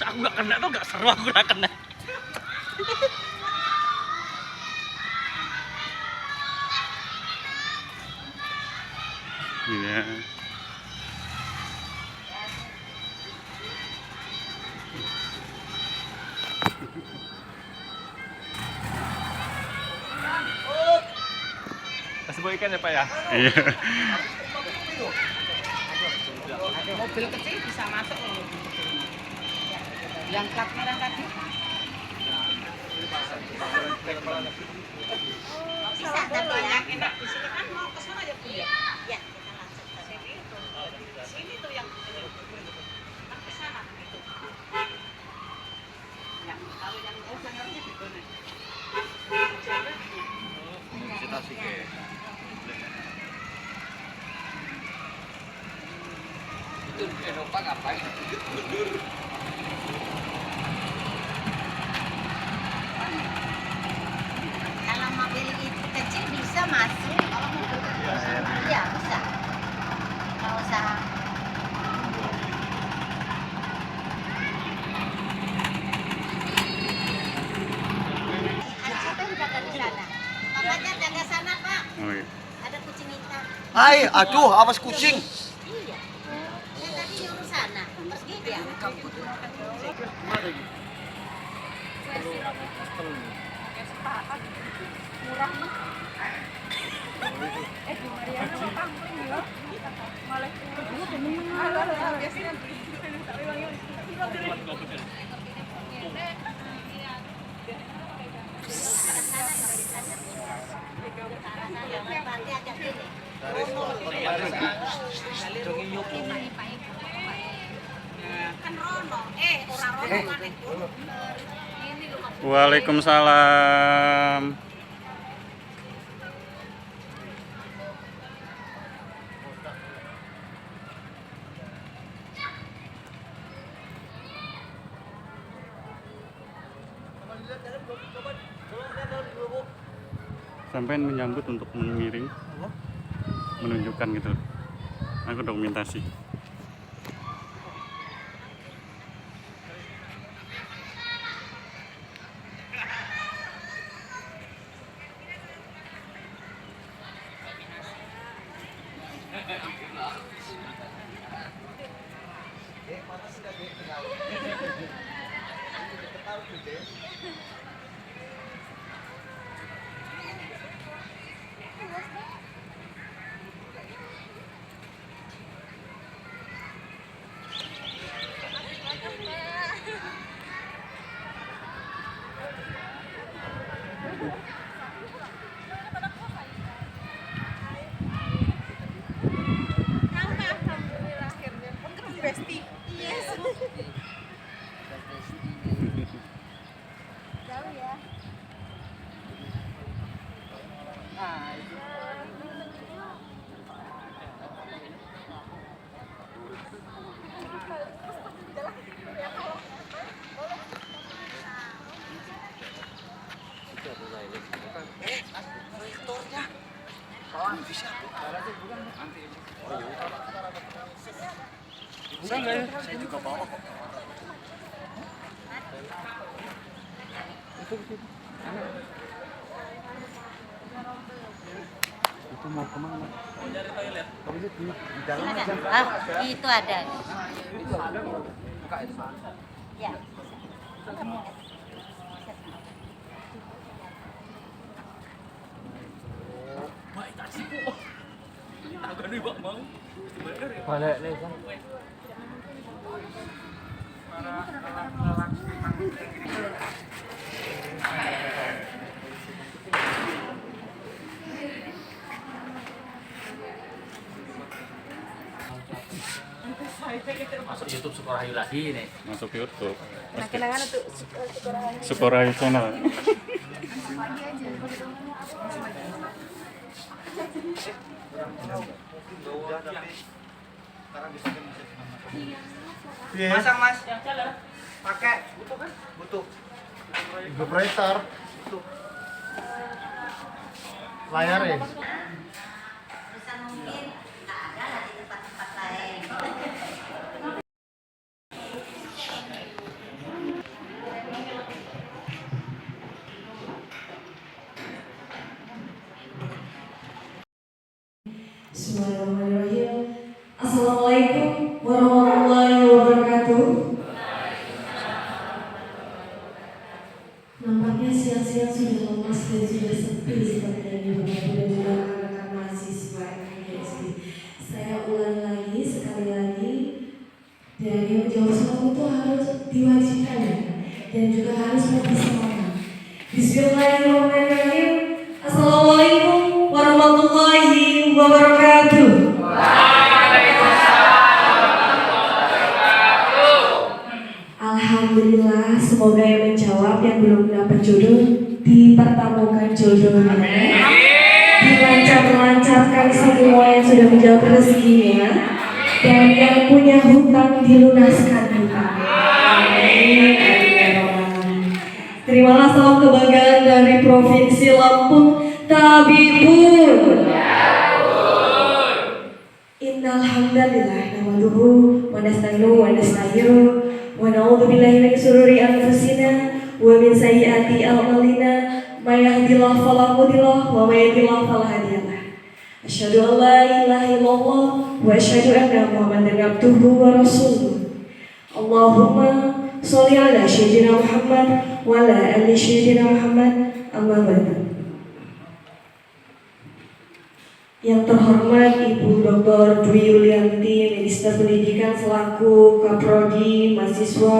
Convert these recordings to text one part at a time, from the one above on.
aku nggak kena tuh nggak seru, aku nggak kena. Iya. Kasih bawa ikan ya Pak ya? Iya. Ada mobil kecil bisa masuk loh. Yang plat merah tadi. Bisa tapi yang enak di sini kan mau ke sana ya Bu ya? Ya, kita langsung ke sini itu. Sini tuh yang kan ke sana gitu. Yang kalau yang sangarnya gitu nih. Visitasi ke. Itu di Eropa ngapain? Kalau mobil itu kecil bisa masuk, kalau mobil kecil iya bisa. Nggak usah. Siapa yang jaga di sana? Makanya jaga sana Pak. Oh, iya. Ada kucing hitam. Hai, aduh, awas kucing. Iya. Saya tadi nyuruh sana, pergi dia. Kan Rono, orang Rono mana itu? Ini loh. Waalaikumsalam. Sampai menyambut untuk mengiring, menunjukkan gitu. Aku dokumentasi. Saya juga bawa kok. Itu mau kemana? Di dalam aja. Silakan. Ah, itu ada. Ya. Balik nih kan. Masuk YouTube Sukorayu lagi nih. Masuk YouTube. Nah, kenangan untuk Sukorayu channel. Masang Mas. Pakai. Butuh kan? Butuh. Vibrator. Butuh. Layar ya. Bisa mungkin nggak ada lah di tempat-tempat lain. Assalamualaikum warahmatullahi wabarakatuh. Nampaknya siang-siang sudah lemas dan sudah sepi seperti yang Bapak dan juga rekan-rekan mahasiswa MKGSD. Saya ulangi lagi, sekali lagi, dan yang menjawab soal itu harus diwajibkan dan juga harus lebih semangat. Bismillahirrahmanirrahim. Assalamualaikum warahmatullahi wabarakatuh. Alhamdulillah, semoga yang menjawab yang belum dapat jodoh dipertemukan jodohnya. Dilancar-lancarkan semua yang sudah menjawab rezekinya, dan yang punya hutang dilunaskan hutangnya. Amin. Terimalah salam kebanggaan dari Provinsi Lampung, Tabibun. Innal hamdalillah nahmaduhu wa nasta'inuhu wa nastaghfiruh wa na'udzu billahi min shururi anfusina wa min sayyiati a'malina may yahdihillahu fala mudilla wa may yudlil fala hadiyalah. Asyhadu an la ilaha illallah wa asyhadu anna Muhammadan abduhu wa rasuluh. Allahumma sholli ala sayyidina Muhammad wa ala ali sayyidina Muhammad. Amma ba'du. Yang terhormat Ibu Dr. Dwi Yulianti, Minister Pendidikan selaku Kaprodi Mahasiswa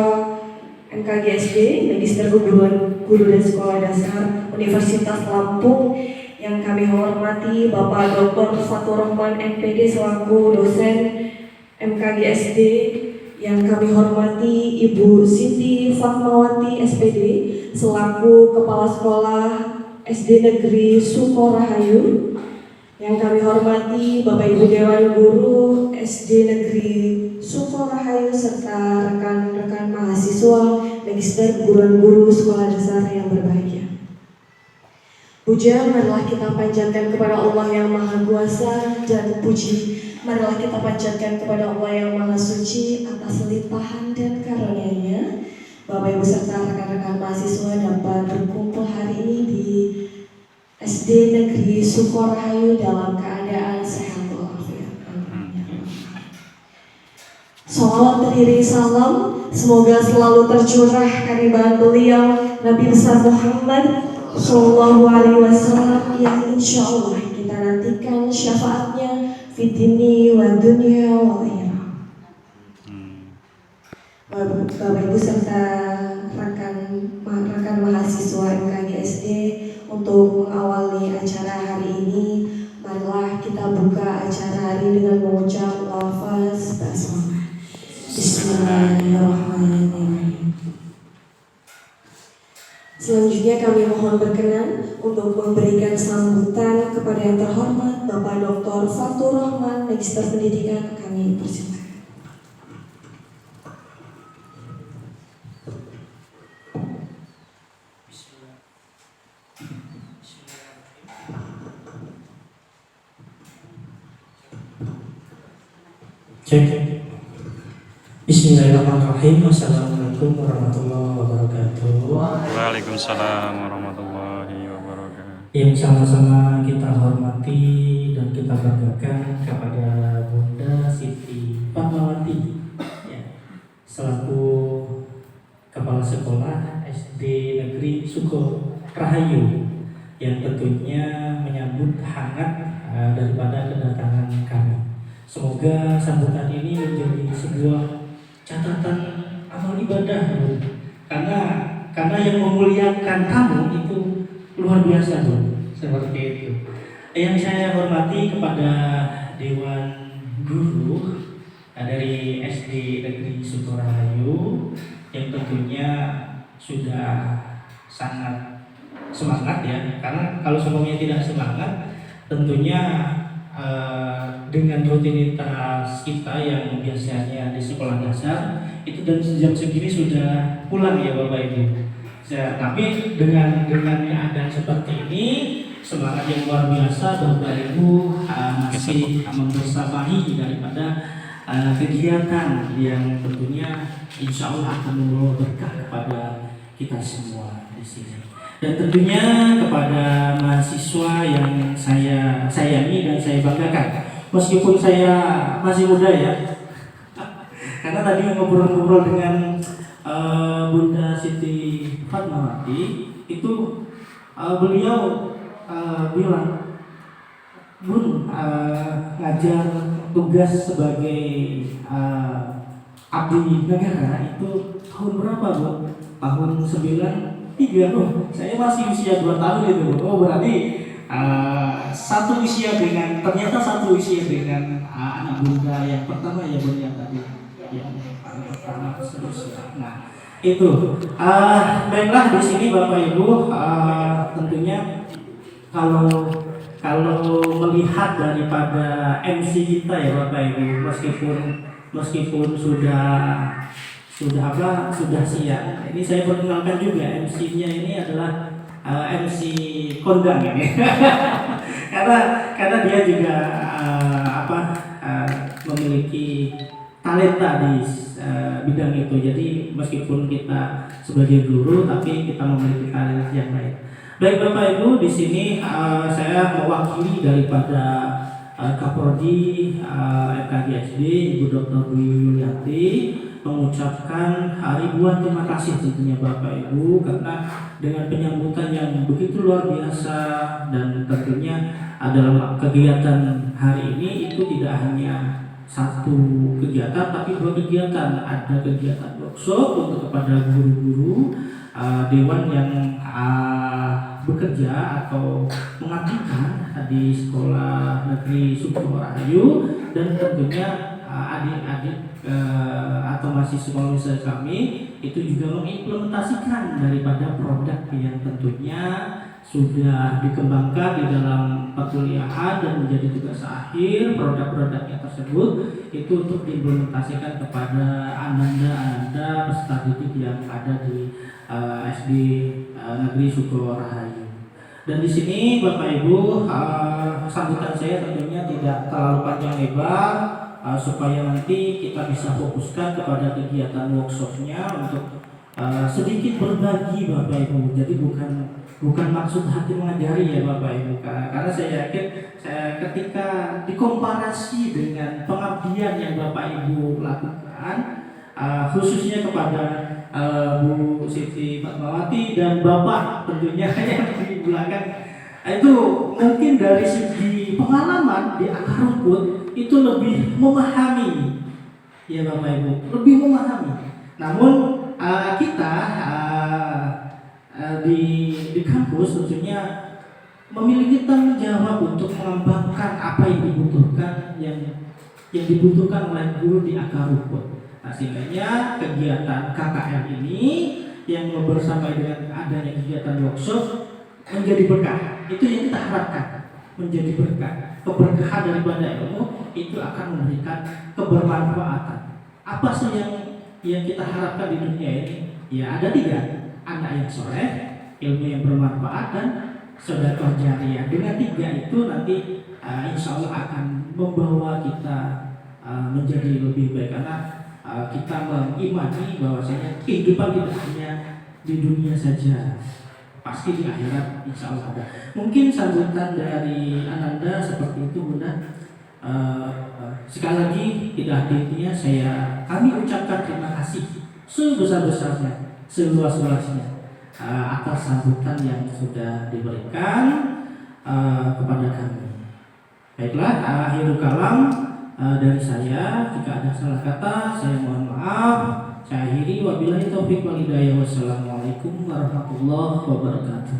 MKGSD, Minister Keguruan Guru dan Sekolah Dasar Universitas Lampung. Yang kami hormati Bapak Dr. Fatur Rahman MPD selaku dosen MKGSD. Yang kami hormati Ibu Siti Fatmawati SPD selaku Kepala Sekolah SD Negeri Sukorahayu. Yang kami hormati Bapak Ibu Dewan Guru SD Negeri Sukorahayu serta rekan-rekan mahasiswa Magister Keguruan Guru Sekolah Dasar yang berbahagia. Puja marilah kita panjatkan kepada Allah yang Maha Kuasa, dan puji marilah kita panjatkan kepada Allah yang Maha Suci atas limpahan dan karunia-Nya. Bapak Ibu serta rekan-rekan mahasiswa dapat berkumpul hari ini di SD Negeri Sukorahayu dalam keadaan sehat walafiat. Salawat beriring salam semoga selalu tercurah kariban beliau Nabi besar Muhammad Sallallahu Alaihi Wasallam yang insya Allah kita nantikan syafaatnya fitini wa dunia wa akhirah. Bapak Ibu serta rekan mahasiswa MKGSD, untuk mengawali acara hari ini, marilah kita buka acara hari dengan mengucap lafaz basmalah. Bismillahirrahmanirrahim. Selanjutnya kami mohon berkenan untuk memberikan sambutan kepada yang terhormat Bapak Dr. Fatur Rahman, Magister Pendidikan. Kami persilakan. Bismillahirrahmanirrahim. Assalamualaikum warahmatullahi wabarakatuh. Waalaikumsalam warahmatullahi wabarakatuh. Yang sama-sama kita hormati dan kita banggakan kepada Bunda Siti Fatmawati, ya, selaku Kepala Sekolah SD Negeri Sukorahayu, yang tentunya menyambut hangat daripada kedatangan kami. Semoga sambutan ini menjadi sebuah catatan amal ibadah, karena yang memuliakan kamu itu luar biasa, seperti itu. Yang saya hormati kepada Dewan Guru dari SD Negeri Sukorahayu, yang tentunya sudah sangat semangat, ya, karena kalau semuanya tidak semangat, tentunya dengan rutinitas kita yang biasanya di sekolah dasar itu dan jam segini sudah pulang, ya Bapak Ibu. Tapi dengan keadaan seperti ini, semangat yang luar biasa Bapak Ibu masih membersamahi daripada kegiatan yang tentunya insya Allah akan membawa berkah kepada kita semua di sini. Dan tentunya kepada mahasiswa yang saya sayangi dan saya banggakan, meskipun saya masih muda ya, karena tadi ngobrol-ngobrol dengan Bunda Siti Fatmawati itu beliau bilang, Bun, ngajar tugas sebagai abdi negara itu tahun berapa, Bu? Tahun 93, loh. Saya masih usia 2 tahun itu, Bu. Oh, berarti ternyata satu usia dengan anak Bunda yang pertama ya, Bun, yang tadi yang paling pertama seterusnya. Nah, itu baiklah di sini Bapak Ibu, tentunya kalau melihat daripada MC kita ya Bapak Ibu, meskipun sudah siap. Ini saya perkenalkan juga, MC-nya ini adalah MC kondang ini. karena dia juga memiliki talenta di bidang itu. Jadi meskipun kita sebagai guru, tapi kita memiliki talenta yang lain. Baik Bapak Ibu, di sini saya mewakili daripada Kaprodi FKGSD Ibu Dr. Dwi Yulianti mengucapkan ribuan terima kasih tentunya Bapak Ibu, karena dengan penyambutan yang begitu luar biasa, dan tentunya dalam kegiatan hari ini itu tidak hanya satu kegiatan tapi 2 kegiatan. Ada kegiatan workshop untuk kepada guru-guru dewan yang bekerja atau mengabdikan di Sekolah Negeri Sukorahayu, dan tentunya adik-adik atau mahasiswa kami itu juga mengimplementasikan daripada produk yang tentunya sudah dikembangkan di dalam perkuliahan dan menjadi tugas akhir. Produk-produknya tersebut itu untuk diimplementasikan kepada Ananda peserta didik yang ada di SD Negeri Sukorahayu. Dan di sini Bapak Ibu, sambutan saya tentunya tidak terlalu panjang lebar, supaya nanti kita bisa fokuskan kepada kegiatan workshopnya untuk sedikit berbagi Bapak Ibu. Jadi bukan maksud hati mengajari ya Bapak Ibu, karena saya yakin ketika dikomparasi dengan pengabdian yang Bapak Ibu lakukan, khususnya kepada Bu Siti Fatmawati dan Bapak tentunya yang di belakang, itu mungkin dari segi pengalaman di akar rumput itu lebih memahami ya Bapak Ibu, lebih memahami. Namun kita di kampus tentunya memiliki tanggung jawab untuk mengembangkan apa yang dibutuhkan yang dibutuhkan oleh guru di akar rumput. Nah, sehingga kegiatan KKR ini yang bersama dengan adanya kegiatan workshop menjadi berkah. Itu yang kita harapkan, menjadi berkah. Keberkahan daripada ilmu itu akan memberikan kebermanfaatan. Apa sih yang kita harapkan di dunia ini? Ya ada 3, anak yang soleh, ilmu yang bermanfaat, dan sedekah jariyah. Dengan 3 itu nanti insya Allah akan membawa kita menjadi lebih baik, karena kita mengimani bahwasanya kehidupan tidak hanya di dunia saja, pasti di akhirat insya Allah ada. Mungkin sambutan dari Ananda seperti itu Bunda. Sekali lagi tidak henti-hentinya kami ucapkan terima kasih sebesar-besarnya, seluas-luasnya atas sambutan yang sudah diberikan kepada kami. Baiklah, akhirul kalam dari saya. Jika ada salah kata, saya mohon maaf. Saya akhiri, wabillahi taufiq wal hidayah. Wassalamualaikum warahmatullahi wabarakatuh.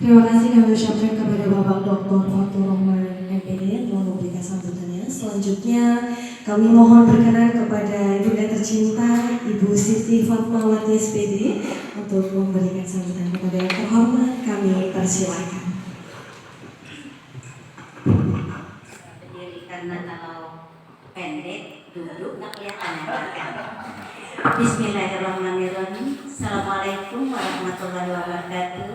Terima kasih kami ucapkan kepada Bapak Dr. Fatur Rahman MPD yang telah memberikan sambutannya. Selanjutnya kami mohon berkenan kepada Ibunda tercinta Ibu Siti Fatmawati SPD untuk memberikan sambutan. Kepada yang terhormat kami persilakan. Berdiri karena kalau pendek duduk nggak kelihatan kan. Bismillahirrahmanirrahim. Assalamualaikum warahmatullahi wabarakatuh.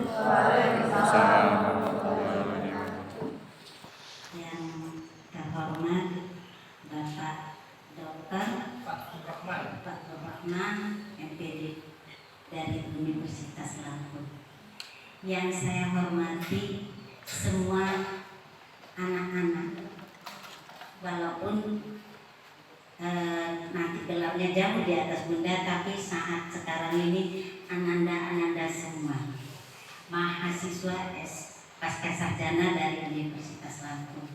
Yang terhormat Bapak Dr. Rohman, MPD dari Universitas Lampung. Yang saya hormati semua anak-anak, walaupun nanti gelapnya jauh di atas bunda, tapi saat sekarang ini ananda-ananda semua mahasiswa pasca sarjana dari Universitas Lampung.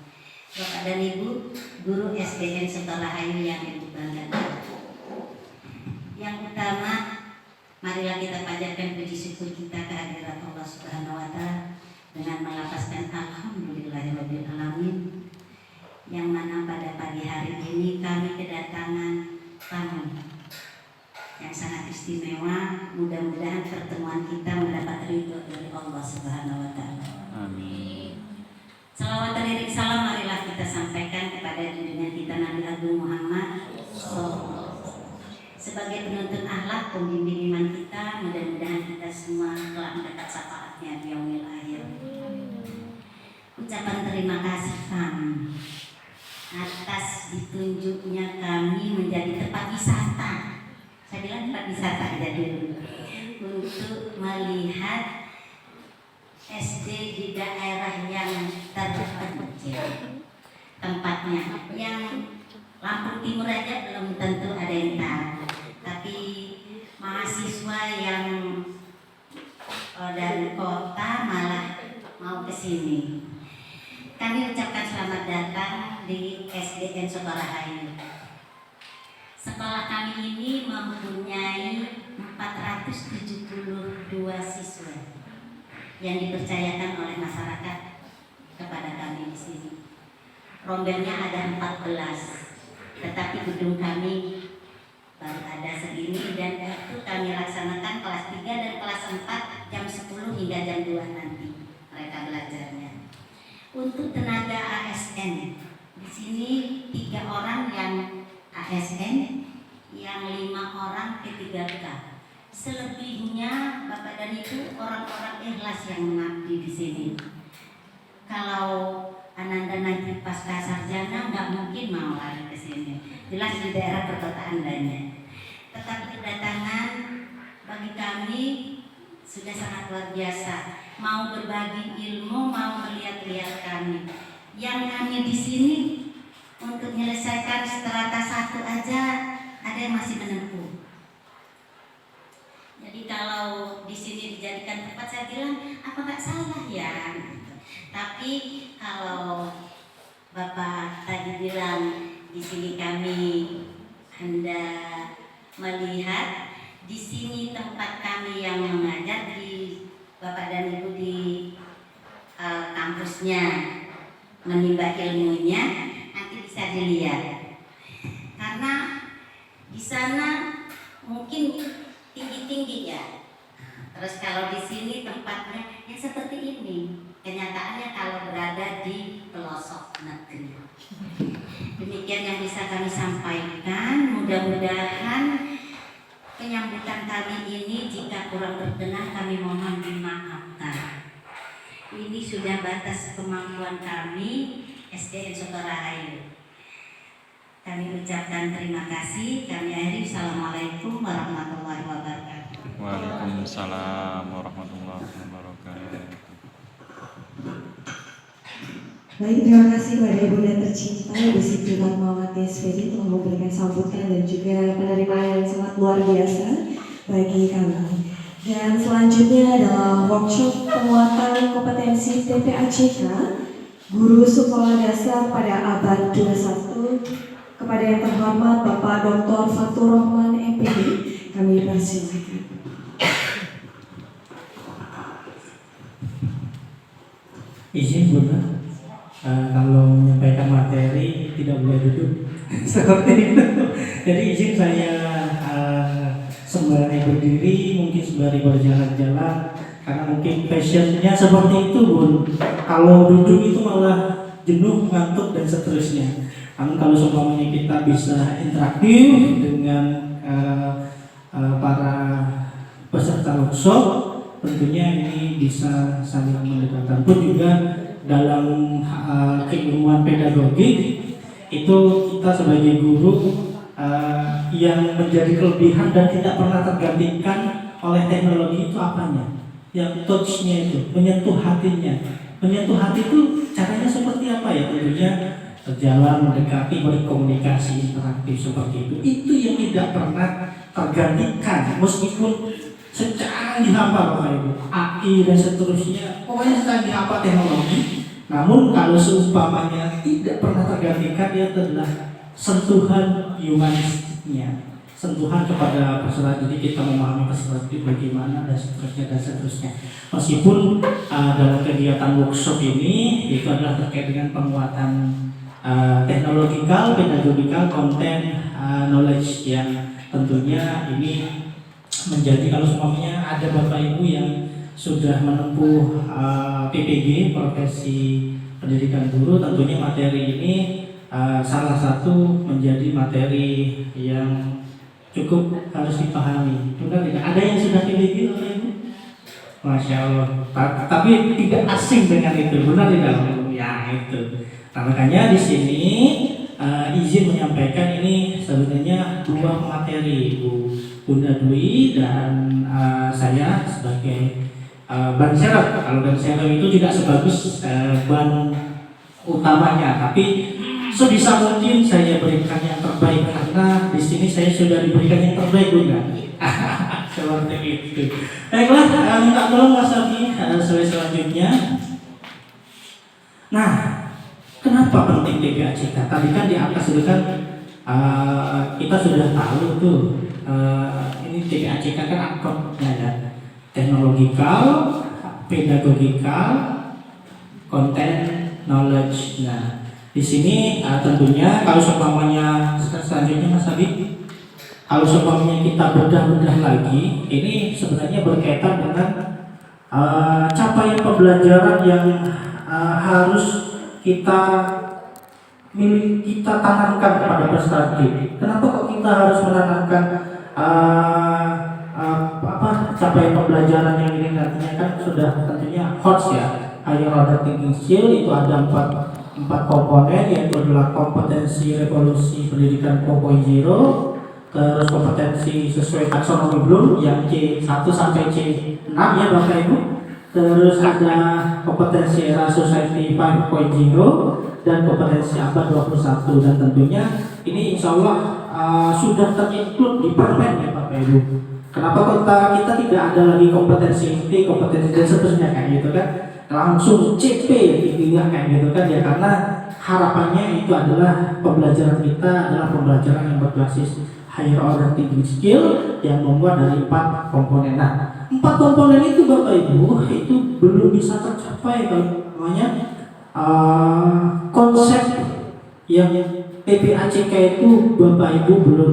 Bapak dan Ibu, guru SDN Sukorahayu yang Ibu banggakan. Yang utama, marilah kita panjatkan puji syukur kita kehadirat Allah Subhanahu wa Ta'ala dengan melafazkan alhamdulillahirabbil alamin, yang mana pada pagi hari ini kami kedatangan tamu yang sangat istimewa. Mudah-mudahan pertemuan kita mendapat ridho dari Allah Subhanahu wa Ta'ala. Amin. Salawat teriring salam marilah kita sampaikan kepada junjungan kita Nabi Agung Muhammad sebagai penuntun akhlak, pembimbing iman kita. Mudah-mudahan kita semua telah mendapat syafaatnya di yaumil akhir. Ucapan terima kasih kami atas ditunjuknya kami menjadi tempat wisata. Saya bilang tempat wisata aja dulu, untuk melihat SD di daerah yang terpencil tempatnya. Yang Lampung Timur aja belum tentu ada yang tahu, tapi mahasiswa yang dari kota malah mau ke sini. Kami ucapkan selamat datang di SDN Sukorahayu. Sekolah kami ini mempunyai 472 siswa yang dipercayakan oleh masyarakat kepada kami di sini. Rombelnya ada 14, tetapi gedung kami baru ada segini, dan itu kami laksanakan kelas 3 dan kelas 4 jam 10 hingga jam 2 nanti mereka belajarnya. Untuk tenaga ASN di sini 3 orang yang ASN, yang 5 orang P3K. Selebihnya Bapak dan Ibu orang-orang ikhlas yang mengabdi di sini. Kalau ananda nanti pasca sarjana nggak mungkin mau lari ke sini. Jelas di daerah perkotaan lainnya. Tetapi kedatangan bagi kami sudah sangat luar biasa. Mau berbagi ilmu, mau melihat-lihat kami. Yang kami di sini untuk menyelesaikan strata 1 aja ada yang masih menempuh. Jadi kalau di sini dijadikan tempat, saya bilang apa nggak salah ya. Tapi kalau Bapak tadi bilang di sini kami hendak melihat di sini tempat kami yang mengajar, di Bapak dan Ibu di kampusnya menimba ilmunya, nanti bisa dilihat. Karena di sana mungkin tinggi-tinggi ya. Terus kalau di sini tempatnya yang seperti ini, kenyataannya kalau berada di pelosok negeri. Demikian yang bisa kami sampaikan. Mudah-mudahan penyambutan kami ini jika kurang berkenan kami mohon dimaafkan. Ini sudah batas kemampuan kami SDN Sukorahayu. Kami ucapkan terima kasih. Kami akhiri. Assalamualaikum warahmatullahi wabarakatuh. Waalaikumsalam warahmatullahi wabarakatuh. Baik, terima kasih kepada Ibunda tercinta Ibu Siti Fatmawati SPD telah memberikan sambutan dan juga penerimaan yang sangat luar biasa bagi kami. Dan selanjutnya adalah workshop penguatan kompetensi TPACK Guru Sekolah Dasar pada abad 21 kepada yang terhormat Bapak Dr. Fatur Rohman MPD, kami persilakan. Izin Bunda, kalau menyampaikan materi tidak boleh duduk seperti itu. Jadi izin saya sembari berdiri, mungkin sembari berjalan-jalan, karena mungkin passionnya seperti itu Bun. Kalau duduk itu malah jenuh, ngantuk dan seterusnya. Namun kalau seumpamanya kita bisa interaktif dengan para peserta workshop, tentunya ini bisa saling mendekatkan. Pun juga dalam keilmuan pedagogik itu kita sebagai guru yang menjadi kelebihan dan tidak pernah tergantikan oleh teknologi itu apanya? Yang touch-nya itu, menyentuh hatinya. Menyentuh hati itu caranya seperti apa ya? Tentunya berjalan, mendekati, berkomunikasi, interaktif seperti itu. Itu yang tidak pernah tergantikan meskipun secanggih apa Bapak Ibu, AI dan seterusnya, pokoknya secanggih apa teknologi. Namun kalau seumpamanya tidak pernah tergantikan, dia adalah sentuhan humanistiknya, sentuhan kepada peserta didik, kita memahami peserta didik bagaimana dan seterusnya. Meskipun dalam kegiatan workshop ini itu adalah terkait dengan penguatan teknologikal, pedagogikal, konten, knowledge yang tentunya ini menjadi, kalau semuanya ada Bapak Ibu yang sudah menempuh PPG, profesi pendidikan guru, tentunya materi ini salah satu menjadi materi yang cukup harus dipahami. Benar tidak? Ada yang sudah PPG Bapak Ibu? Masya Allah. Tapi tidak asing dengan itu, benar tidak? Ya itu. Nah, makanya di sini izin menyampaikan ini sebenarnya dua materi, Bunda Dwi dan saya sebagai ban serep. Kalau ban serep itu tidak sebagus ban utamanya, tapi sebisa mungkin saya berikan yang terbaik karena di sini saya sudah diberikan yang terbaik, Bunda. Seperti itu. Baiklah, minta tolong Mas Abi selanjutnya. Nah, kenapa penting TPACK? Tadi kan di atas itu kan kita sudah tahu tuh ini TPACK kan akromnya ya, teknologikal, pedagogikal, konten, knowledge. Nah, di sini tentunya kalau seumpamanya selanjutnya Mas Abi, kalau seumpamanya kita bedah lagi, ini sebenarnya berkaitan dengan capaian pembelajaran yang harus kita tanamkan kepada peserta didik. Kenapa kok kita harus menanamkan capaian pembelajaran yang ini nantinya kan sudah tentunya HOTS ya, higher order thinking skill, itu ada empat komponen, yaitu adalah kompetensi revolusi pendidikan 4.0, terus kompetensi sesuai taksonomi Bloom yang C1 sampai C6 ya Bapak Ibu. Terus ada kompetensi era society 5.0 dan kompetensi abad 21, dan tentunya ini insya Allah sudah terinclude di permen ya Bapak Ibu. Kenapa kita tidak ada lagi kompetensi inti, kompetensi dan seterusnya kayak gitu kan, langsung CP intinya kayak gitu kan ya, karena harapannya itu adalah pembelajaran kita adalah pembelajaran yang berbasis higher order thinking skill yang membuat dari 4 komponen. Nah, 4 komponen itu Bapak Ibu itu belum bisa tercapai kalau namanya konsep yang TPACK itu Bapak Ibu belum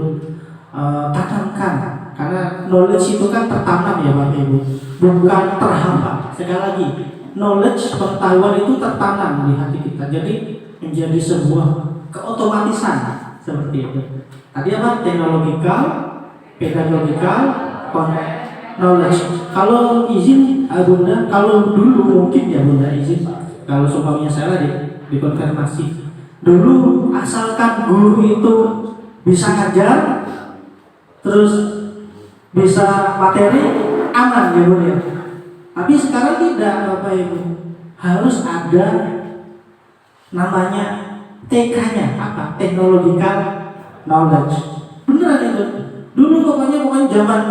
tanamkan, karena knowledge itu kan tertanam ya Bapak Ibu, bukan terhambat. Sekali lagi, knowledge, pengetahuan itu tertanam di hati kita, jadi menjadi sebuah keotomatisan seperti itu. Tadi apa? Teknologikal, pedagogikal, knowledge. Kalau izin Bunda, kalau dulu mungkin ya Bunda izin, kalau sumpahnya saya dikonfirmasi. Dulu asalkan guru itu bisa ngajar, terus bisa materi, aman ya Bunda. Tapi sekarang tidak Bapak Ibu, harus ada namanya TK-nya apa? Technological knowledge. Beneran itu. Dulu pokoknya zaman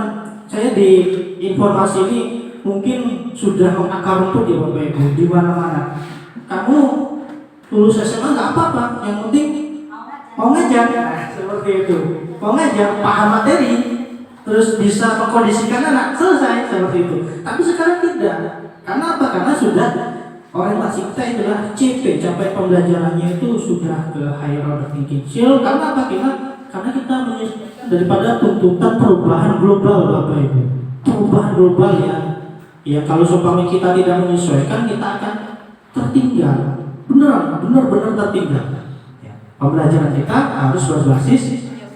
saya di informasi ini mungkin sudah mengakar rumput ya Bapak Ibu di mana-mana. Kamu lulus SMA nggak apa-apa, yang penting mau ngajar. Nah, seperti itu. Mau ngajar, paham materi, terus bisa mengkondisikan anak, selesai seperti itu. Tapi sekarang tidak. Karena apa? Karena sudah orientasi kita adalah CP, capai pembelajarannya itu sudah ke higher order thinking skill. Karena apa? Karena kita menyesuaikan daripada tuntutan perubahan global Bapak Ibu. Perubahan global ya kalau seumpama kita tidak menyesuaikan, kita akan tertinggal. Benar-benar tertinggal. Ya. Pembelajaran kita harus berbasis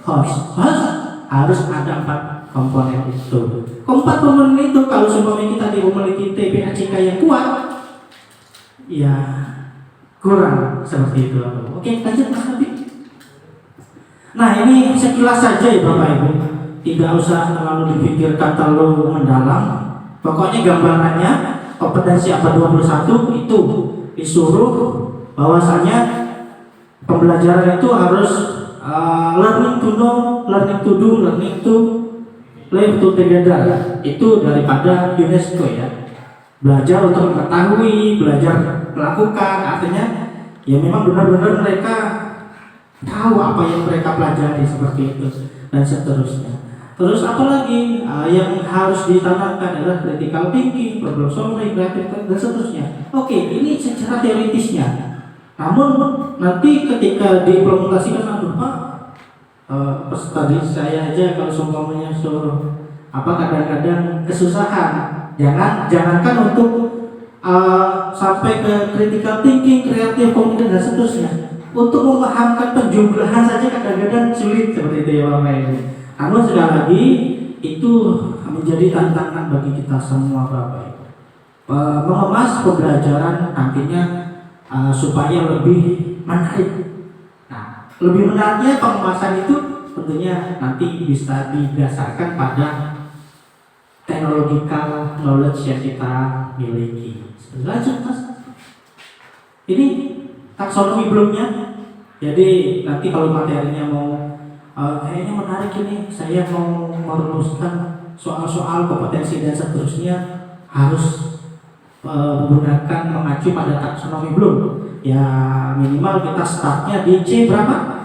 harus ada 4 komponen itu. Keempat komponen itu kalau seumpama kita memiliki TPACK yang kuat, ya kurang seperti itu. Oke, lanjut Mas Habib. Nah ini sekilas saja ya Bapak Ibu, tidak usah terlalu dipikirkan terlalu mendalam. Pokoknya gambarannya kompetensi abad 21 itu disuruh bahwasanya pembelajaran itu harus learning to know, learning to do, learning to live together. Itu daripada UNESCO ya. Belajar untuk mengetahui, belajar melakukan, artinya ya memang benar-benar mereka tahu apa yang mereka pelajari seperti itu dan seterusnya. Terus apalagi yang harus ditanamkan adalah critical thinking, problem solving, dan seterusnya. Oke, ini secara teoritisnya. Namun nanti ketika diimplementasikan, aduh Pak, tadi saya aja kalau seumpamanya suruh kadang-kadang kesusahan. Jangankan untuk sampai ke critical thinking, creative thinking dan seterusnya. Untuk memahamkan penjumlahan saja kadang-kadang sulit seperti itu ya Bapak Ibu. Namun sekali lagi itu menjadi tantangan bagi kita semua Bapak Ibu. Mengemas pembelajaran nantinya supaya lebih menarik. Nah, lebih menariknya pengemasan itu tentunya nanti bisa didasarkan pada technological knowledge yang kita miliki. Lanjut Mas. Ini taksonomi belumnya. Jadi nanti kalau materinya mau kayaknya menarik ini, saya mau merumuskan soal-soal kompetensi dan seterusnya, harus menggunakan mengacu pada taksonomi belum. Ya minimal kita startnya di C berapa?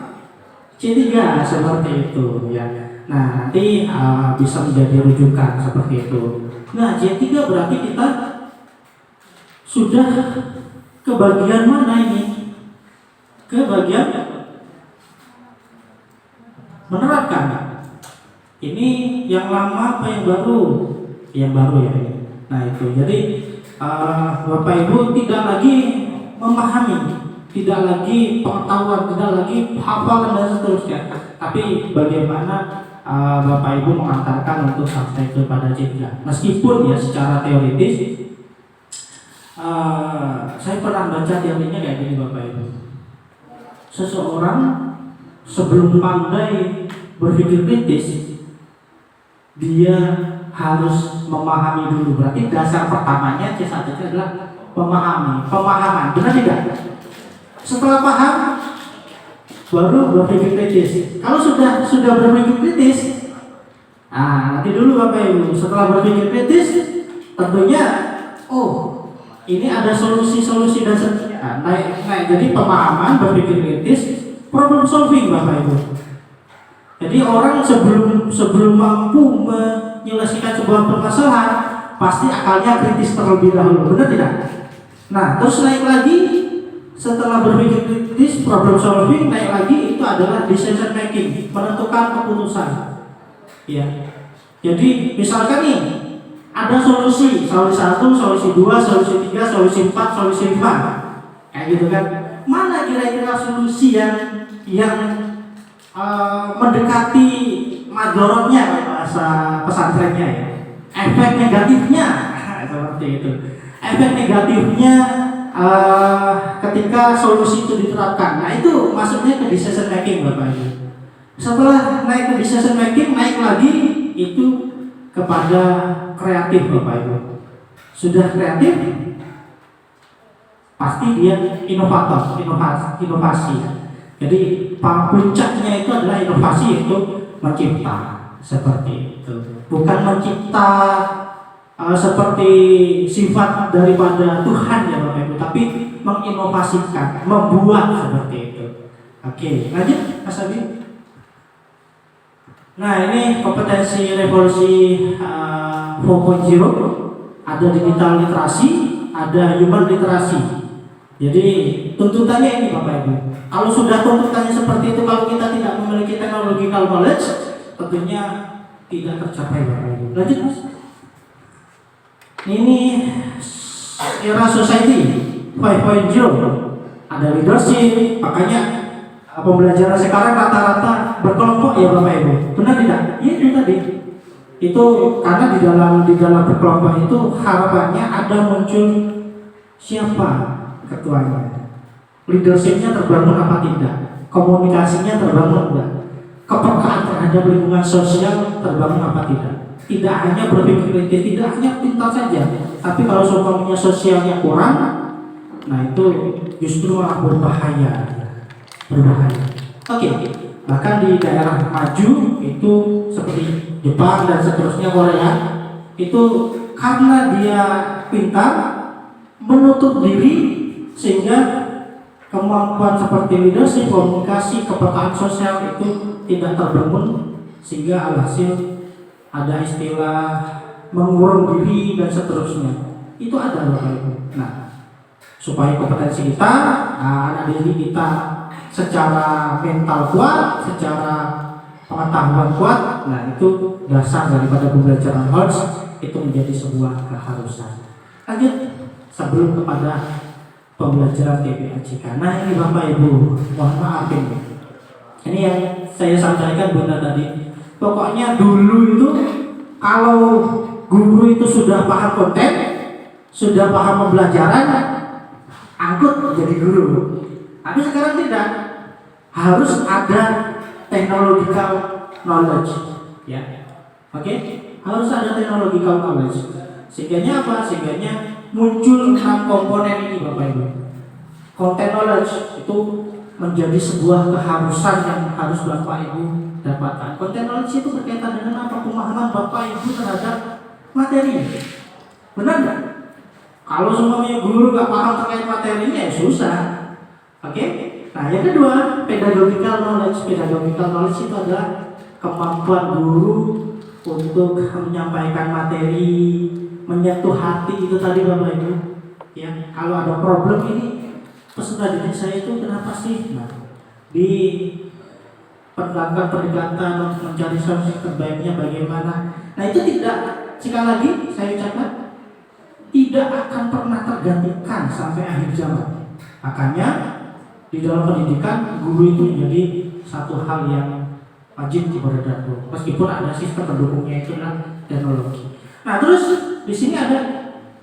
C3 seperti itu ya. Nah nanti bisa menjadi rujukan seperti itu. Nah C3 berarti kita sudah ke bagian mana ini? Ke bagian menerapkan. Ini yang lama apa yang baru? Yang baru ya. Nah itu. Jadi Bapak Ibu tidak lagi memahami, tidak lagi pengetahuan, tidak lagi hafalan dan seterusnya. Tapi bagaimana Bapak Ibu mengantarkan untuk sampai kepada C3. Meskipun ya secara teoritis saya pernah baca teorinya kayak gini Bapak Ibu. Seseorang sebelum pandai berpikir kritis, dia harus memahami dulu. Berarti dasar pertamanya C1 itu adalah pemahaman. Benar tidak? Setelah paham, baru berpikir kritis. Kalau sudah berpikir kritis, nanti dulu Bapak Ibu. Setelah berpikir kritis, tentunya ini ada solusi-solusi dan seterusnya. Naik. Jadi pemahaman, berpikir kritis, problem solving Bapak Ibu. Jadi orang sebelum mampu menyelesaikan sebuah permasalahan, pasti akalnya kritis terlebih dahulu. Benar tidak? Nah, terus naik lagi setelah berpikir kritis, problem solving, naik lagi itu adalah decision making, menentukan keputusan. Ya. Jadi misalkan nih ada solusi 1, solusi 2, solusi 3, solusi 4, solusi 5. Kayak gitu kan. Mana kira-kira solusi yang mendekati madorotnya bahasa pesantrennya ya. Efek negatifnya seperti itu. Efek negatifnya ketika solusi itu diterapkan. Nah, itu masuknya ke decision making Bapak Ibu. Setelah naik ke decision making, naik lagi itu kepada kreatif Bapak Ibu. Sudah kreatif, pasti dia inovasi. Jadi puncaknya itu adalah inovasi, yaitu mencipta seperti itu. Bukan mencipta seperti sifat daripada Tuhan ya Bapak Ibu, tapi menginovasikan, membuat seperti itu. Oke, lanjut Mas Abi. Nah ini kompetensi revolusi 4.0, ada digital literasi, ada human literasi. Jadi tuntutannya ini Bapak Ibu. Kalau sudah tuntutannya seperti itu, kalau kita tidak memiliki technological knowledge, tentunya tidak tercapai Bapak Ibu. Lanjut Mas. Ini era society 5.0, ada leadership, makanya pembelajaran sekarang rata-rata berkelompok ya Bapak Ibu. Benar tidak? Iya itu tadi. Itu karena di dalam berkelompok itu harapannya ada muncul siapa ketuanya, leadershipnya terbangun apa tidak, komunikasinya terbangun enggak. kepekaan terhadap lingkungan sosial terbangun apa tidak. Tidak hanya berpikir kritis, tidak hanya pintar saja, tapi kalau seumpamanya sosialnya kurang, nah itu justru malah berbahaya. Oke, bahkan di daerah maju itu seperti Jepang dan seterusnya, Korea, itu karena dia pintar menutup diri sehingga kemampuan seperti leadership, komunikasi, kepekaan sosial itu tidak terbangun, sehingga alhasil ada istilah mengurung diri dan seterusnya. Itu ada Bapak Ibu. Nah, supaya kompetensi kita, anak didik kita secara mental kuat, secara pengetahuan kuat, nah itu dasar daripada pembelajaran HOTS itu menjadi sebuah keharusan. Lanjut sebelum kepada pembelajaran TPAJK. Nah ini Bapak Ibu, mohon maaf ini yang saya sampaikan benar tadi. Pokoknya dulu itu kalau guru itu sudah paham konten, sudah paham pembelajaran, angkut jadi guru. Tapi sekarang tidak, harus ada technological knowledge, ya. Oke, harus ada technological knowledge. Sehingganya apa? Sehingganya muncul 6 komponen ini Bapak Ibu. Content knowledge itu menjadi sebuah keharusan yang harus Bapak Ibu dapatkan. Content knowledge itu berkaitan dengan apa? Pemahaman Bapak Ibu terhadap materi. Benar nggak? Kalau semuanya guru nggak paham terkait materinya ya susah. Oke? Nah yang kedua, pedagogical knowledge. Pedagogical knowledge itu adalah kemampuan guru untuk menyampaikan materi, menyentuh hati itu tadi Bapak Ibu. Ya, kalau ada problem ini peserta didik saya itu kenapa sih? Nah, di pendekatan mencari solusi terbaiknya bagaimana? Nah itu tidak, sekali lagi saya ucapkan, tidak akan pernah tergantikan sampai akhir zaman. Makanya di dalam pendidikan guru itu menjadi satu hal yang wajib diberdayakan, meskipun ada sistem pendukungnya itu adalah teknologi. Nah terus di sini ada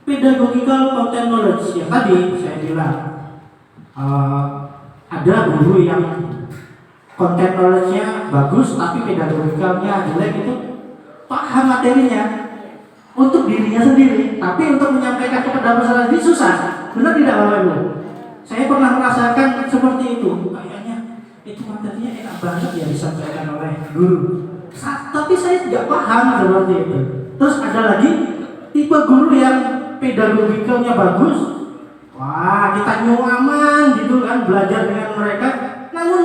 pedagogical content knowledge yang tadi saya bilang ada guru yang content knowledge-nya bagus tapi pedagogicalnya jelek, itu paham materinya untuk dirinya sendiri, tapi untuk menyampaikan kepada masyarakat ini susah. Benar tidak Bapak Ibu? Saya pernah merasakan seperti itu. Kayaknya itu materinya enak banget ya disampaikan oleh guru, tapi saya tidak paham seperti itu. Terus ada lagi tipe guru yang pedagogicalnya bagus, wah kita aman gitu kan belajar dengan mereka, namun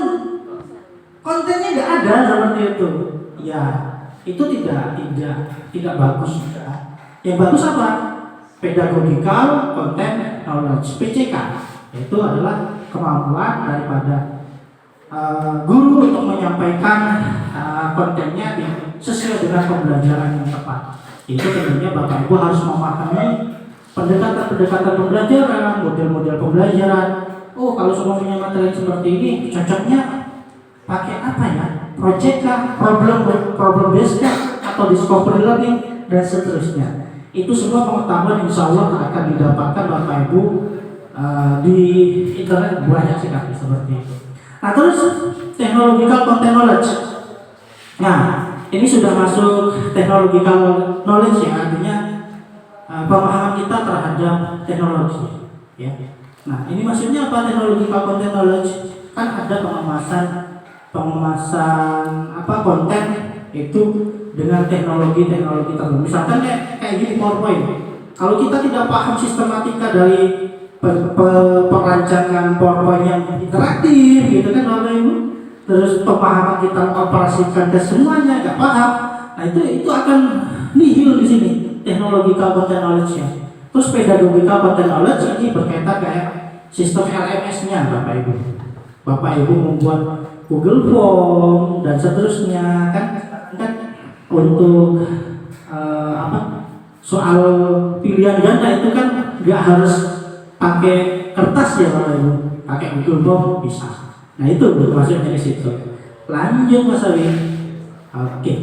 kontennya nggak ada seperti itu. Ya itu tidak bagus. Yang bagus apa? Pedagogical content knowledge, PCK. Itu adalah kemampuan daripada guru untuk menyampaikan kontennya sesuai dengan pembelajaran yang tepat. Itu tentunya Bapak Ibu harus memahami pendekatan pembelajaran, model-model pembelajaran. Oh, kalau semuanya materi seperti ini, cocoknya pakai apa ya? Project kah? Problem based kah? Atau discovery learning dan seterusnya. Itu semua pengetahuan insya Allah akan didapatkan Bapak Ibu di internet, banyak sekali seperti itu. Nah terus technological content knowledge. Nah ini sudah masuk technological knowledge ya, artinya pemahaman kita terhadap teknologi. Ya. Nah ini maksudnya apa technological content knowledge? Kan ada pengemasan konten itu dengan teknologi tertentu. Misalkan kayak gini PowerPoint. Kalau kita tidak paham sistematika dari perancangan PowerPoint yang interaktif gitu kan Bapak Ibu, terus pemahaman kita operasikan ke semuanya nggak paham, nah itu akan nihil di sini technological content knowledge-nya. Terus pedagogical content knowledge ini berkaitan kayak sistem LMS-nya Bapak Ibu membuat Google Form dan seterusnya kan untuk soal pilihan ganda itu kan nggak harus pakai kertas ya Bapak Ibu, pakai Google Form bisa. Nah itu maksudnya di situ. Lanjut Mas Abi. Oke.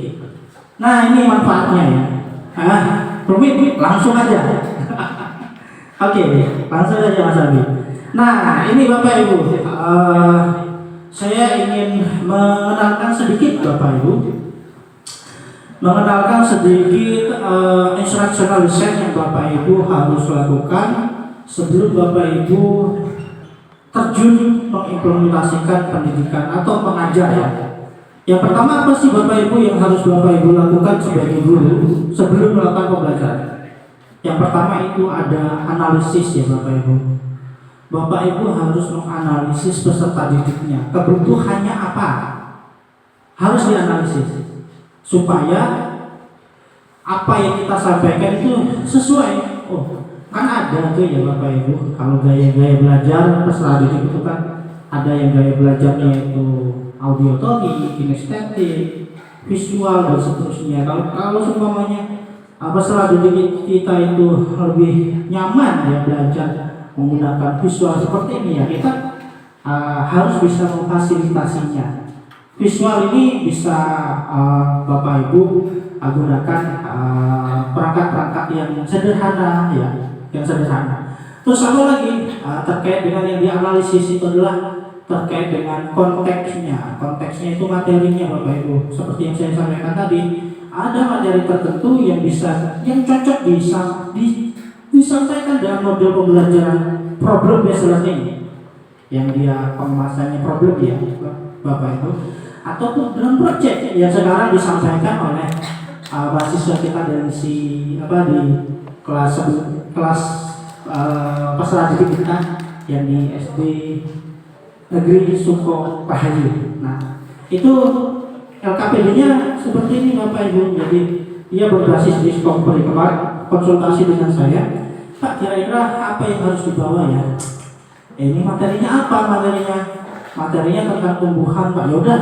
Nah ini manfaatnya ya. Rumit langsung aja. Oke, langsung aja Mas Abi. Nah ini Bapak Ibu, saya ingin mengenalkan sedikit Bapak Ibu, mengenalkan sedikit instructional design yang Bapak Ibu harus lakukan sebelum Bapak Ibu terjun mengimplementasikan pendidikan atau pengajar ya. Yang pertama apa sih Bapak Ibu yang harus Bapak Ibu lakukan sebagai guru sebelum melakukan pembelajaran? Yang pertama itu ada analisis ya Bapak Ibu. Bapak Ibu harus menganalisis peserta didiknya, kebutuhannya apa, harus dianalisis supaya apa yang kita sampaikan itu sesuai. Oh, kan ada tuh ya Bapak Ibu, kalau gaya-gaya belajar peserta didik itu kan ada yang gaya belajarnya itu auditory, kinestetik, visual dan seterusnya. Kalau semuanya peserta didik kita itu lebih nyaman ya belajar menggunakan visual seperti ini ya, kita harus bisa memfasilitasinya. Visual ini bisa Bapak Ibu gunakan perangkat-perangkat yang sederhana ya, yang sederhana. Terus apa lagi terkait dengan yang dianalisis itu adalah terkait dengan konteksnya. Konteksnya itu materinya Bapak Ibu. Seperti yang saya sampaikan tadi, ada materi tertentu yang cocok disampaikan dalam model pembelajaran problem based learning yang dia pemasannya problem ya Bapak Ibu, ataupun dalam project yang sekarang disampaikan oleh mahasiswa kita dari di kelas peserta didik kita yang di SD Negeri Suko Pahayu. Nah itu LKPD-nya seperti ini Bapak Ibu, jadi dia berbasis discovery. Kemarin konsultasi dengan saya, Pak kira-kira apa yang harus dibawa ya? Ini materinya apa? Materinya tentang tumbuhan Pak. Yaudah,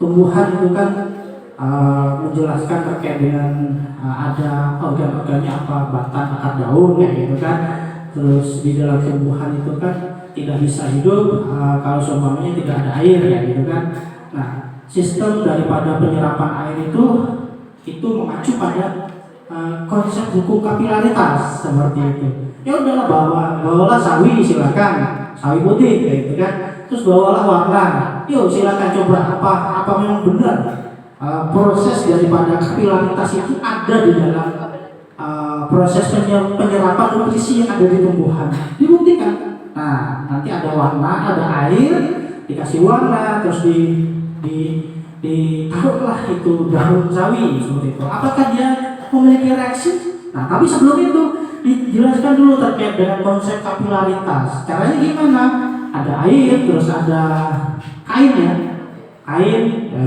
tumbuhan itu kan menjelaskan terkait dengan ada organ-organnya apa, batang, akar, daun kayak gitu kan. Terus di dalam tumbuhan itu kan tidak bisa hidup kalau seumpamanya tidak ada air ya gitu kan. Nah, sistem daripada penyerapan air itu mengacu pada konsep hukum kapilaritas seperti itu. Ya udahlah bawalah sawi silakan, sawi putih kayak gitu kan. Terus bawalah warna, yuk silakan coba apa memang benar proses daripada kapilaritas itu ada di dalam proses penyerapan nutrisi yang ada di tumbuhan. Dibuktikan. Nah, nanti ada warna, ada air, dikasih warna, terus ditaruhlah itu daun sawi seperti itu. Apakah dia memiliki reaksi? Nah, tapi sebelum itu dijelaskan dulu terkait dengan konsep kapilaritas. Caranya gimana? Ada air, terus ada kain ya. Kain, ya,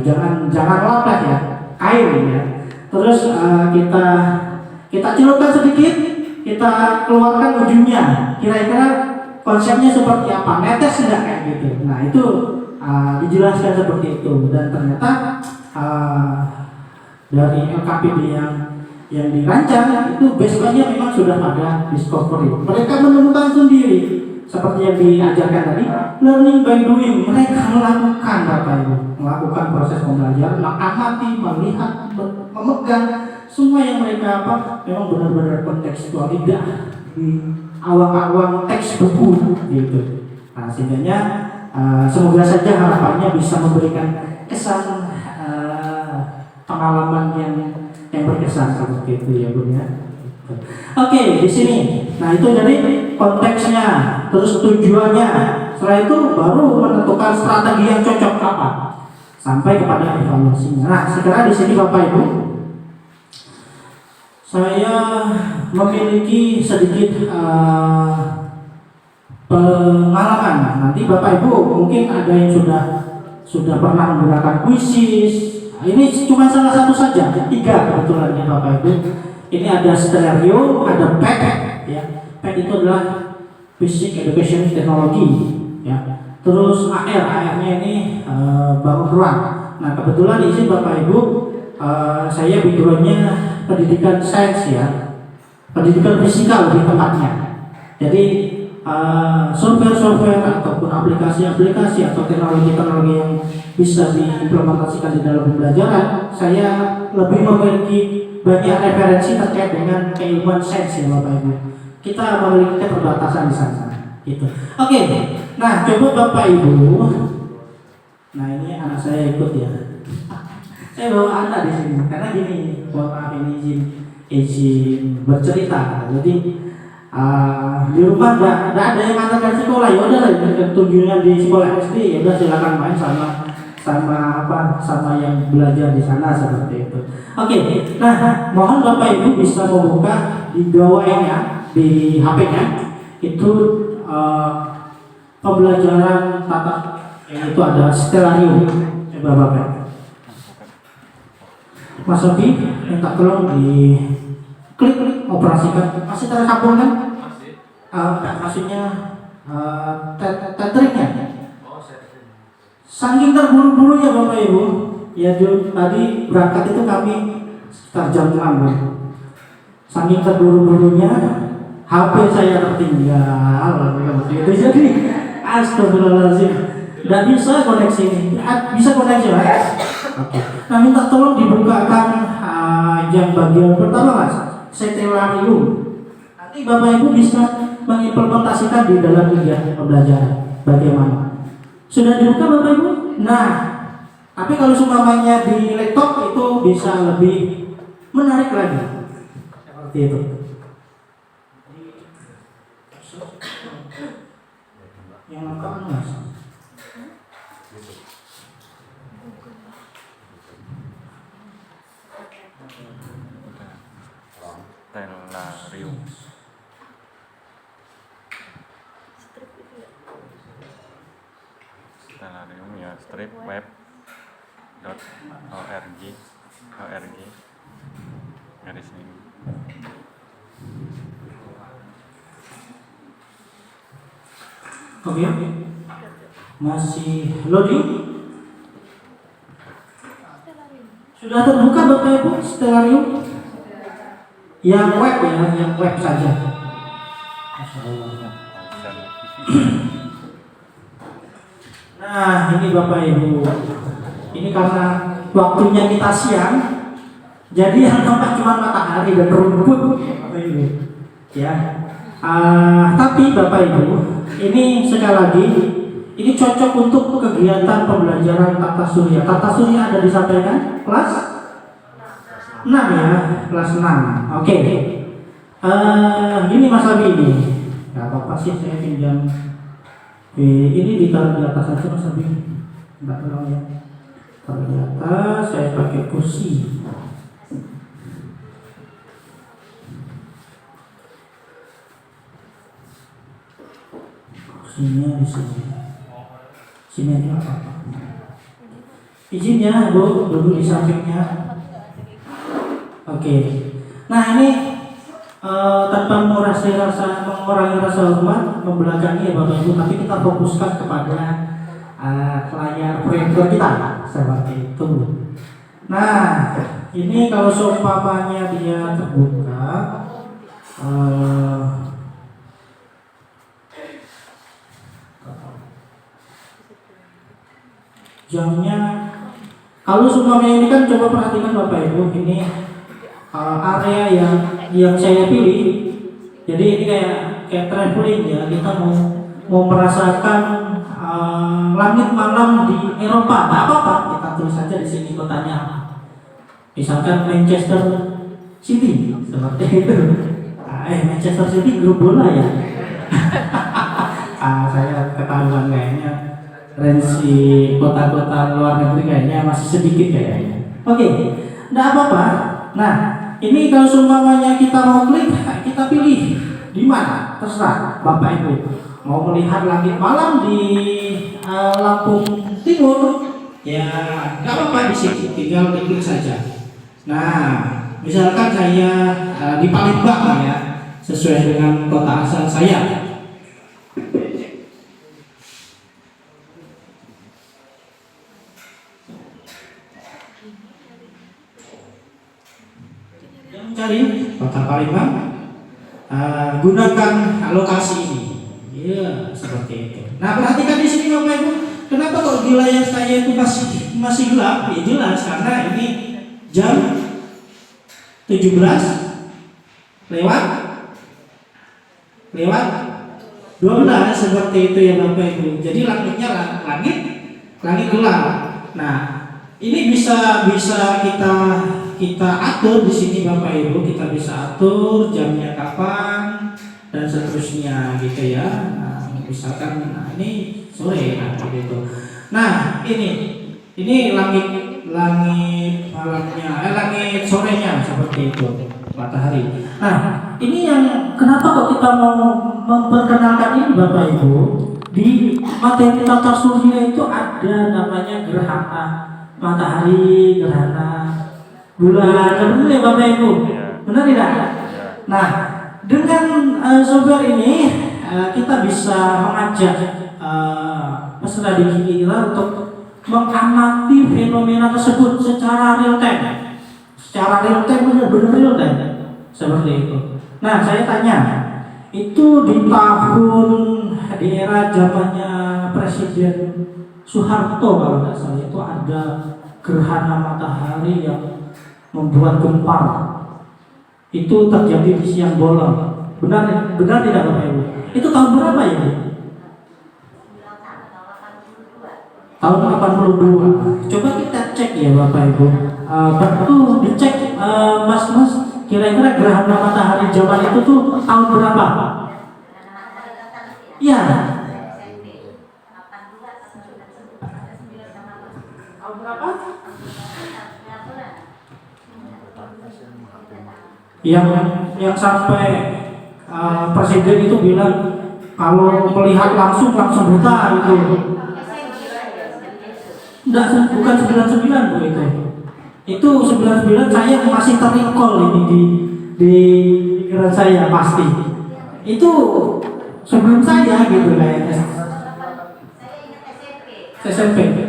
jangan lopet ya. Kain ya. Terus kita celupkan sedikit, kita keluarkan ujungnya. Kira-kira konsepnya seperti apa? Netes enggak kayak gitu. Nah, itu dijelaskan seperti itu, dan ternyata dari LKPD yang dirancang itu basicnya memang sudah ada discovery. Mereka menemukan sendiri seperti yang diajarkan tadi, learning by doing. Mereka melakukan proses pembelajaran, mengamati, melihat, memegang semua yang mereka memang benar-benar kontekstual, tidak di awang-awang teks buku gitu. Nah, sehingga semoga saja harapannya bisa memberikan kesan pengalaman yang berkesan seperti itu ya Bun ya. Oke, di sini. Nah, itu jadi konteksnya, terus tujuannya. Setelah itu baru menentukan strategi yang cocok apa sampai kepada evaluasinya. Nah, sekarang di sini Bapak Ibu, saya memiliki sedikit pengalaman. Nanti Bapak Ibu mungkin ada yang sudah pernah menggunakan kuisis. Ini cuma salah satu saja, 3 kebetulan ya Bapak Ibu. Ini ada stereo, ada PET ya. PET itu adalah Basic Education Technology ya. Terus AR-nya ini bangun ruang. Nah, kebetulan di sini Bapak Ibu saya backgroundnya pendidikan sains ya, pendidikan fisika lebih tepatnya. Jadi software ataupun aplikasi-aplikasi atau teknologi-teknologi yang bisa diimplementasikan di dalam pembelajaran, saya lebih memiliki banyak referensi terkait dengan keilmuan sains ya Bapak Ibu. Kita memiliki keterbatasan di sana gitu. Oke. Nah, coba Bapak Ibu Nah ini anak saya ikut ya. Saya bawa anak di sini karena gini, mohon maaf ini izin bercerita. Jadi di rumah nggak ada yang ngantar dari sekolah, ya udah tunjuknya di sekolah SD, ya udah silakan main sama yang belajar di sana seperti itu. Oke, nah mohon Bapak Ibu bisa membuka di gawainya di HP-nya itu pembelajaran tata yang itu ada stellarium. Coba Bapak. Mas Sofi, minta tolong di klik operasikan. Masih tersambung kan? Maksudnya tetriknya. Saking terburu-burunya Bapak Ibu, ya tadi berangkat itu kami sekitar jam 6 ya. Saking terburu-burunya, HP saya tertinggal itu jadi astagfirullahaladzim. Tidak bisa koneksi ini, bisa koneksi Mas? Oke. Nah minta tolong dibukakan yang bagian pertama Mas, stellarium. Nanti Bapak Ibu bisa mengimplementasikan di dalam kegiatan pembelajaran. Bagaimana? Sudah dibuka Bapak Ibu? Nah, tapi kalau semuanya di laptop itu bisa lebih menarik lagi. Seperti itu. Yang lengkap Mas. Stellarium. Stellarium ya, stripweb.org garis ini. Oke. Masih loading. Sudah terbuka Bapak Ibu stellarium? Yang web ya, yang web saja. Masya Allah. Nah ini Bapak Ibu, ini karena waktunya kita siang, jadi yang nampak cuma matahari dan rumput Bapak Ibu. Ya, tapi Bapak Ibu, ini sekali lagi, ini cocok untuk kegiatan pembelajaran tata surya. Tata surya ada disampaikan kelas 6 ya, kelas 6. Oke. Ini Mas Abi ini. Gak apa-apa sih saya pinjam. Ini ditaruh di atas saja Mas Abi. Enggak tolong ya. Ternyata saya pakai kursi. Kursinya di sini. Sini aja apa? Izinnya Bu, duduk di sampingnya. Oke. Nah ini tanpa mengurangi rasa hormat membelakangi ya Bapak Ibu, tapi kita fokuskan kepada layar proyektor kita seperti itu. Nah ini kalau seumpamanya dia terbuka, jamnya kalau seumpamanya ini kan coba perhatikan Bapak Ibu, ini area yang saya pilih. Jadi ini kayak traveling ya, kita mau merasakan langit malam di Eropa. Nah, apa-apa, kita tulis saja di sini kotanya. Misalkan Manchester City seperti itu. Manchester City grup bola ya. Saya ketahuan kayaknya range kota-kota luar negeri kayaknya masih sedikit kayaknya. Oke, enggak apa-apa. Nah, ini kalau seumpamanya kita mau klik, kita pilih di mana, terserah Bapak Ibu. Mau melihat langit malam di Lampung Timur, ya nggak apa-apa di sini, tinggal diklik saja. Nah, misalkan saya di Palembang ya, sesuai dengan kota asal saya. Cari kota Palembang, gunakan lokasi ini, ya seperti itu. Nah perhatikan di sini Bapak Ibu, kenapa kok di layar saya itu masih gelap? Ya jelas karena ini jam 17 lewat 12 seperti itu ya Bapak Ibu. Jadi langitnya langit langit gelap. Nah, ini bisa kita atur di sini Bapak Ibu, kita bisa atur jamnya kapan dan seterusnya gitu ya. Nah, misalkan ini sore gitu. Nah, ini langit malamnya, langit sorenya seperti itu, matahari. Nah, ini yang kenapa kok kita mau memperkenalkan ini Bapak Ibu? Di materi tata surya itu ada namanya gerhana matahari, gerhana bulan, benar ya Bapak Ibu? Benar tidak? Nah, dengan software ini kita bisa mengajak peserta didik kita untuk mengamati fenomena tersebut secara real time. Secara real time, benar-benar real time. Seperti itu. Nah, saya tanya, itu di era zamannya Presiden Soeharto kalau tidak salah, itu ada gerhana matahari yang membuat gempar. Itu terjadi di siang bolong. Benar tidak Bapak Ibu? Itu tahun berapa ya? Tahun 82. Coba kita cek ya Bapak Ibu. Betul dicek Mas, kira-kira gerhana matahari zaman itu tuh tahun berapa? Iya. Tahun berapa? Yang sampai presiden itu bilang kalau melihat langsung buta itu. Enggak, bukan 99 Bu itu. Itu 99 saya masih terrecall ini di pikiran saya pasti. Itu sebelum saya gitu kayaknya. SMP.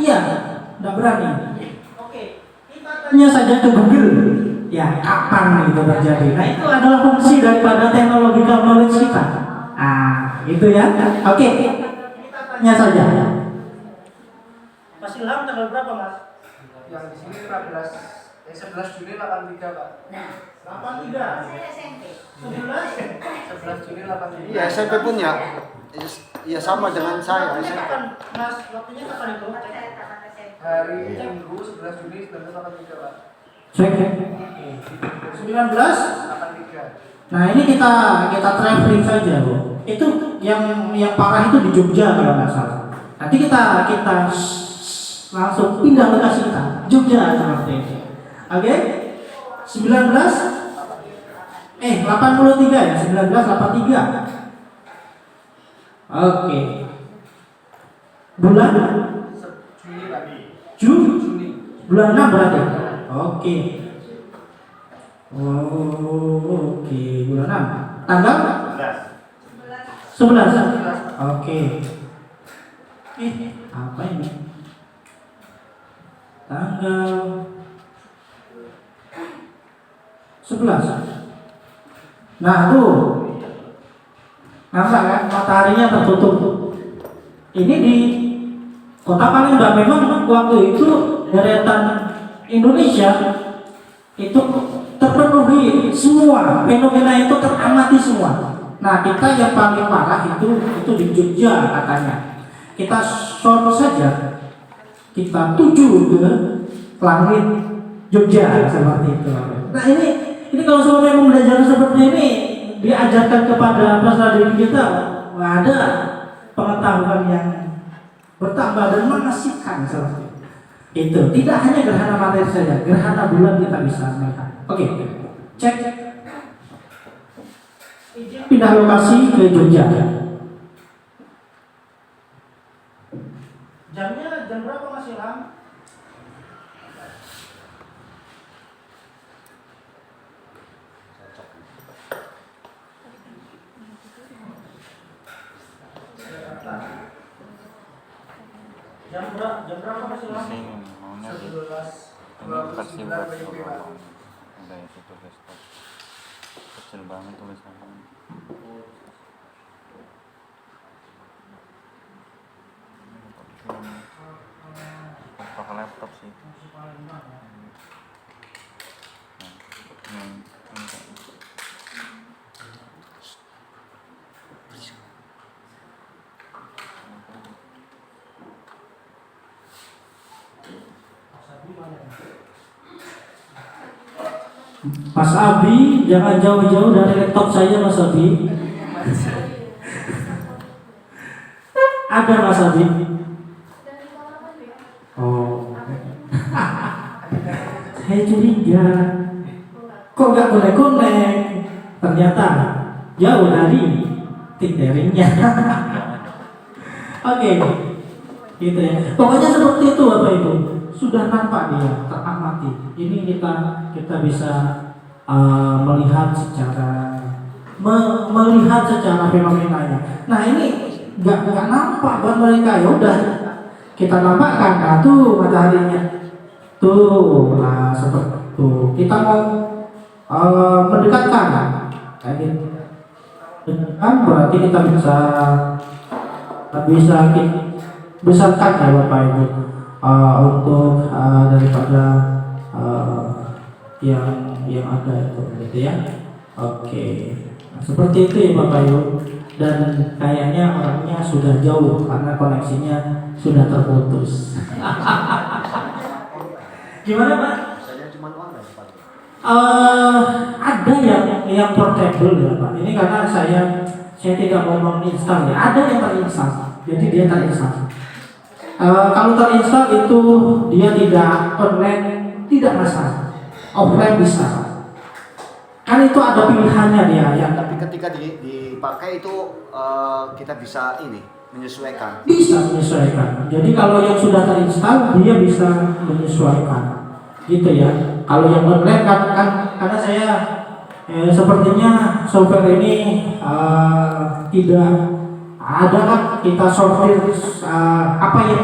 Iya, enggak berani. Oke, kita tanya saja ke Google. Ya, kapan itu terjadi? Nah, itu adalah fungsi daripada teknologi knowledge kita. Nah, gitu ya. Oke, kita tanya saja. Mas Ilham tanggal berapa, Mas? Yang di sini 11 Juni 83, Pak. 83. Saya SMP. 11 Juni 83. Iya, SMP punya. Ya sama dengan saya. Kapan, Mas? Waktunya kapan itu? Hari Minggu 11 Juni 1983, Pak. Cek. 19. 83. Nah, ini kita traveling saja, Bu. Itu yang parah itu di Jogja kalau nggak salah. Nanti kita langsung pindah lokasi kita, Jogja seperti itu. Oke? 83 ya, 1983. Oke. Bulan Juni lagi. Juni. Bulan 6 berarti. Oke. Oke, bulan 6. Tanggal 11. Oke. Apa ini? Tanggal 11. Nah, tuh. Nampak kan mataharinya tertutup. Ini di Kota Palembang. Memang waktu itu deretan Indonesia itu terpenuhi semua, fenomena itu teramati semua. Nah, kita yang paling parah itu di Jogja katanya. Kita short saja, kita tuju ke langit Jogja seperti itu. Nah, ini kalau soalnya memang belajar seperti ini diajarkan kepada peserta didik kita, ada pengetahuan yang bertambah dan mengasihkan seperti itu. Tidak hanya gerhana matahari saja, gerhana bulan kita bisa melihat. Oke, cek. Pindah lokasi ke Jogja. Jamnya jam berapa Mas Ilham? Jam berapa Mas Ilham? Ini maunya di 11. ini versi web ada itu tulis kecil banget tulisannya. Pakai laptop sih. Mas Abi, jangan jauh-jauh dari laptop saya Mas Abi. Ada Mas Abi? Oh. Saya curiga. Kok nggak konek-konek? Ternyata jauh dari titeringnya. Oke, gitu ya. Pokoknya seperti itu Bapak Ibu. Sudah nampak dia teramati. Ini kita bisa melihat secara melihat secara fenomenanya. Nah ini nggak nampak buat mereka, ya udah kita nampakkan. Nah tuh mataharinya tuh, nah seperti itu. Kita mau mendekatkan kayak gitu. Kan berarti kita bisa besarkan ya Bapak Ibu untuk daripada yang ada itu gitu ya. Oke. Nah, seperti itu ya Bapak Ibu. Dan kayaknya orangnya sudah jauh karena koneksinya sudah terputus. Gimana Pak? Saya cuma online Pak. Ada yang portable ya Pak. Ini karena saya tidak mau menginstal ya. Ada yang terinstall, jadi dia terinstall. Kalau terinstall itu dia tidak online, tidak masalah. Offline bisa. Kan itu ada pilihannya dia. Tapi ketika dipakai itu kita bisa ini menyesuaikan. Bisa menyesuaikan. Jadi kalau yang sudah terinstall dia bisa menyesuaikan, gitu ya. Kalau yang online kan karena saya sepertinya software ini tidak ada kan kita sortir apa yang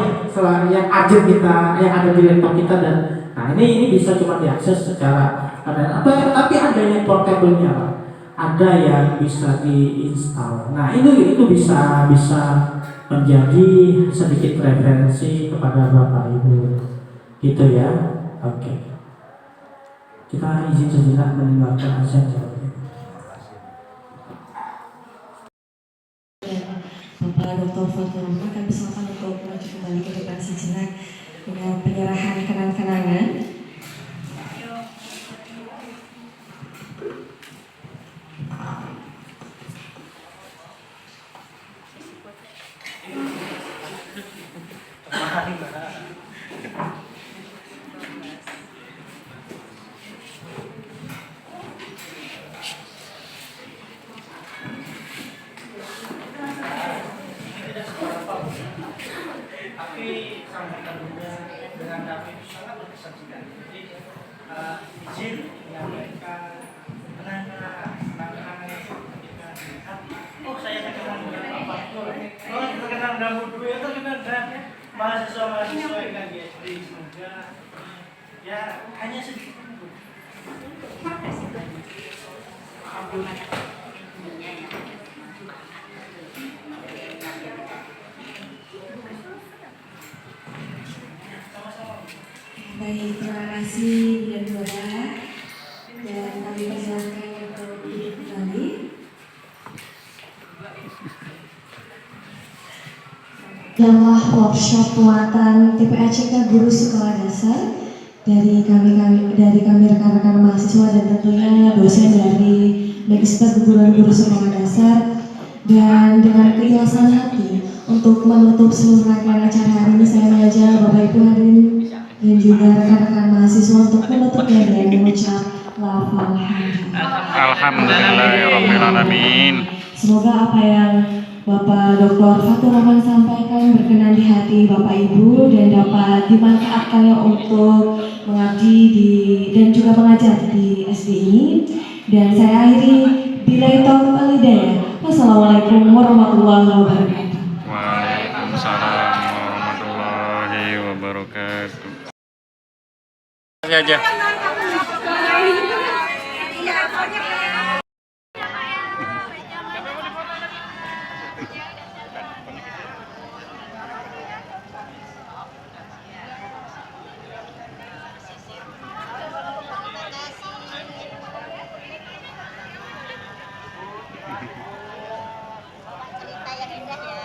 urgent kita yang ada di laptop kita, dan nah ini bisa cuma diakses secara tapi ada yang portable-nya, ada yang bisa diinstal. Nah itu bisa menjadi sedikit referensi kepada Bapak Ibu, gitu ya. Oke. Kita izin sejenak mendengarkan azan jawabnya. Bapak Dr. Fatur Rahman, kami silakan untuk maju kembali ke depan sejenak dengan penyerahan kenang-kenangan. Tapi sambutan dengan kami itu sangat berkesan sekali. Jadi izin menyampaikan kenangan kita lihat. Oh saya terkenal dengan Pak Fatur. Oh terkenal dengan Budu ya, terkenal dengan mahasiswa yang kan GSD. Semoga ya hanya sedikit. Baik, terima kasih dan Bapak, dan kami persilakan untuk duduk kembali. Adalah workshop penguatan TPACK Guru Sekolah Dasar dari kami rekan-rekan mahasiswa dan tentunya dosen dari Magister Keguruan Guru Sekolah Dasar, dan dengan keikhlasan hati untuk menutup seluruh rangkaian acara hari ini saya mengajak Bapak Ibu hadirin dan juga rekan-rekan mahasiswa untuk menutupnya dengan mengucap lafal Alhamdulillahirrahmanirrahim. Semoga apa yang Bapak Dr. Fatur Rahman sampaikan berkenan di hati Bapak Ibu dan dapat dimanfaatkannya untuk mengabdi dan juga mengajar di SD ini. Dan saya akhiri billahi taufiq wal hidayah. Wassalamualaikum warahmatullahi wabarakatuh. Waalaikumsalam warahmatullahi wabarakatuh. Aja. Cerita yang indah ya.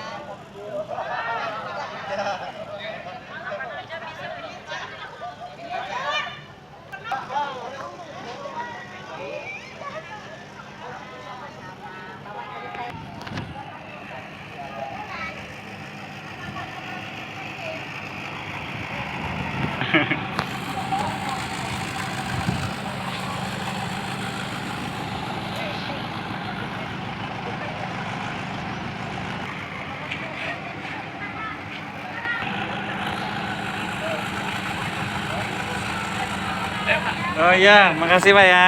Oh iya, makasih Pak ya.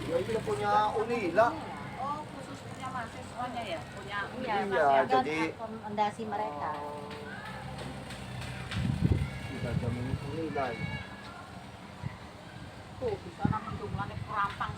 Ya ini punya Unila. Oh, khusus punya mahasiswanya ya? Punya Iya, jadi rekomendasi mereka. kita jamin Unila. tuh, bisa namun jumlahnya kerampang